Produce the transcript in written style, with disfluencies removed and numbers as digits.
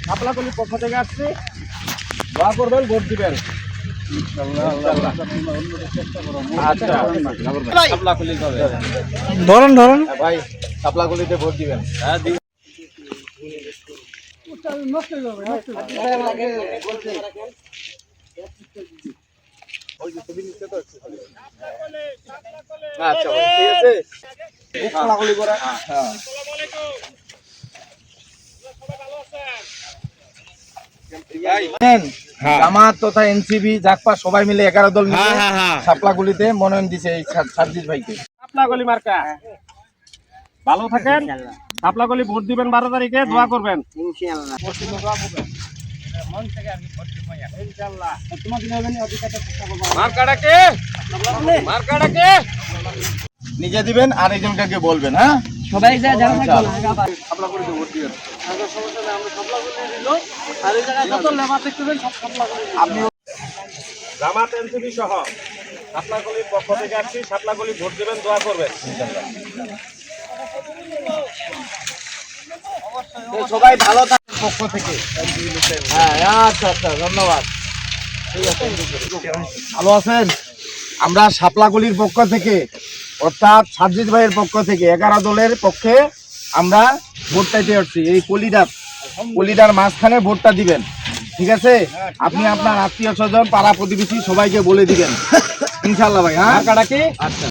সাপলাকলির পক্ষ থেকে আসছি, দোয়া করবেন, ভোট দিবেন। আচ্ছা, সাপলাকলি হবে। ধরেন ভাই সাপলাকলিতে ভোট দিবেন। হ্যাঁ, আচ্ছা ঠিক আছে। সাপলাকলি করা। হ্যাঁ। জামাত তথা এনসিবি জাকপা সবাই মিলে 11 দল মিলে সাপলাগুলিতে মনোনয়ন দিছে এই সার্জিস ভাইকে। সাপলাগুলি মার্কা, ভালো থাকেন। সাপলাগুলি ভোট দিবেন 12 তারিখে, দোয়া করবেন ইনশাআল্লাহ। ইনশাআল্লাহ মার্কাটাকে নিজে দিবেন আর একজনকে বলবেন। হ্যাঁ, সবাই যা জানা থাকবে সাপলাগুলিতে ভোট দিবেন। জামাত এনসিপি সহ সাপলাকলির পক্ষ থেকে আসছি, সাপলাকলি ভোট দেবেন, দোয়া করবেন সবাই ভালো থাকেন পক্ষ থেকে। হ্যাঁ, আচ্ছা আচ্ছা, ধন্যবাদ। ঠিক আছে, ভালো আছেন? আমরা সাপলাকলির পক্ষ থেকে অর্থাৎ সার্জিস ভাইয়ের পক্ষ থেকে 11 দলের পক্ষে আমরা ভোট চাইতে আসছি। এই কলিডার মাঝখানে ভোটটা দিবেন, ঠিক আছে? আপনি আপনার আত্মীয় স্বজন পাড়া প্রতিবেশী সবাইকে বলে দিবেন ইনশাআল্লাহ ভাই। হ্যাঁ, আচ্ছা।